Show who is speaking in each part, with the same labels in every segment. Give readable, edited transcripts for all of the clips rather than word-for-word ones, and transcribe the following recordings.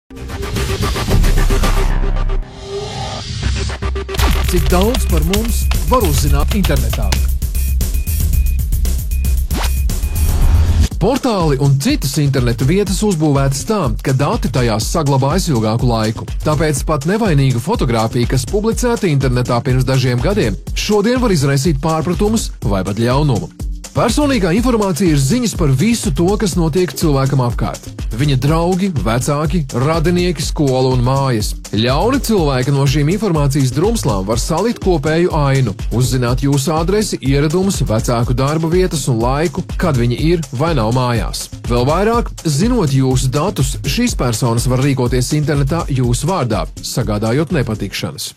Speaker 1: Cik daudz par mums var uzzināt internetā? Portāli un citas interneta vietas uzbūvētas tā, ka dati tajās saglabājas ilgāku laiku. Tāpēc pat nevainīga fotogrāfija, kas publicēta internetā pirms dažiem gadiem, šodien var izraisīt pārpratumus vai pat ļaunumu. Personīgā informācija ir ziņas par visu to, kas notiek cilvēkam apkārt. Viņa draugi, vecāki, radinieki, skola un mājas. Ļauni cilvēki no šīm informācijas drumslām var salikt kopēju ainu, uzzināt jūsu adresi, ieradumus, vecāku darba vietas un laiku, kad viņi ir vai nav mājās. Vēl vairāk, zinot jūsu datus, šīs personas var rīkoties internetā jūsu vārdā, sagādājot nepatikšanas.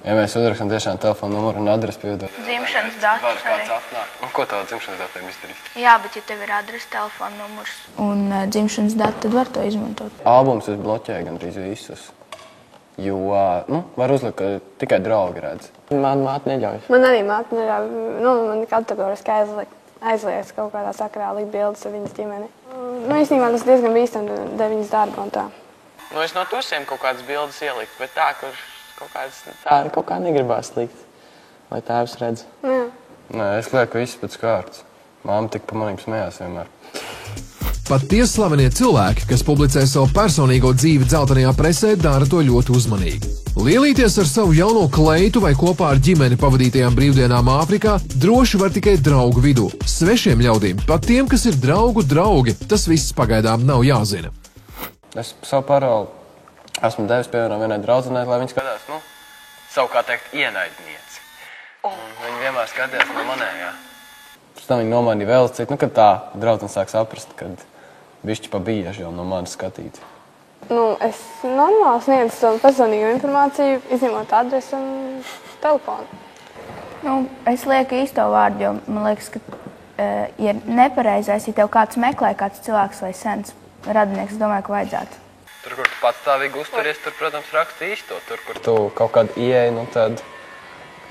Speaker 2: Ja mēs uzrakstām tiešām telefonu numuru un adresi pievienot.
Speaker 3: Dzimšanas datus arī.
Speaker 2: Un ko tādu dzimšanas datiem izdarīt?
Speaker 3: Jā, bet ja tev ir adrese, telefona numurs un dzimšanas dati, tad var to izmantot.
Speaker 2: Albums es bloķēju gandrīz visus, jo, var uzlikt, ka tikai draugi redz. Man māte neļauj.
Speaker 4: Man arī māte neļauj, man kategoriski aizliedz kaut kādā sakarā likt bildes ar viņas ģimeni. Īstenībā tas diezgan bīstam, dēļ viņas darba un tā.
Speaker 5: Es no tusiem kaut kādas bildes ielikt, bet tā, kur kaut kā negribās likt, lai tēvs redz.
Speaker 4: Jā.
Speaker 2: Nē, es lieku visu pēc kārtas. Māma tik pa manīm smējās vienmēr.
Speaker 1: Pat tie slavenie cilvēki, kas publicē savu personīgo dzīvi dzeltenajā presē, dara to ļoti uzmanīgi. Lielīties ar savu jauno kleitu vai kopā ar ģimeni pavadītajām brīvdienām Āfrikā droši var tikai draugu vidū. Svešiem ļaudīm, pat tiem, kas ir draugu draugi, tas viss pagaidām nav jāzina.
Speaker 2: Es savu paroli esmu devis piemēram vienai draudzenei, lai viņi skatās, savu, kā teikt, ienaidnieci. Un viņi vienmēr skatījās no manējā. Pēc tam viņi nomainīja vēl citu, kad tā draudzene sāk saprast, kad bišķi pa bieži jau no manis skatīt.
Speaker 4: Es normāli sniedzu savu personīgo informāciju, izņemot adresi un telefonu.
Speaker 3: Es lieku īsto vārdu, jo man liekas, ka ja nepareizais, ja tev kāds meklē, kāds cilvēks vai sens radinieks, es domāju, ka vajadzētu.
Speaker 2: Tur, kur tu patstāvīgi uzturies, tur, protams, raksti īsto. Tur, kur tu kaut kādu ieeji, tad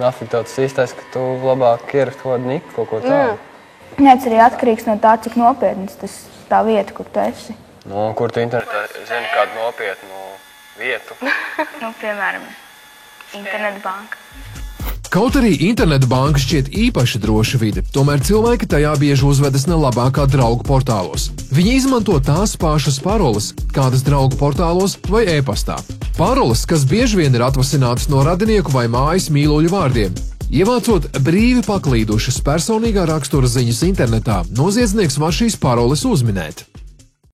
Speaker 2: nafi tev tas īstais, ka tu labāk ierakst kaut kādu niku, kaut ko tādu.
Speaker 3: Nec arī atkarīgs no tā, cik nopietnas tas tā vieta, kur tu esi.
Speaker 2: Kur tu internetā zini kādu nopietnu vietu?
Speaker 3: Piemēram, internetbanka.
Speaker 1: Kaut arī internetbanka šķiet īpaši droša vide, tomēr cilvēki tajā bieži uzvedas nelabākā draugu portālos. Viņi izmanto tās pašas paroles, kādas draugu portālos vai e-pastā. Paroles, kas bieži vien ir atvasinātas no radinieku vai mājas mīluļu vārdiem. Ievācot brīvi paklīdušas personīgā rakstura ziņas internetā, noziedznieks var šīs paroles uzminēt.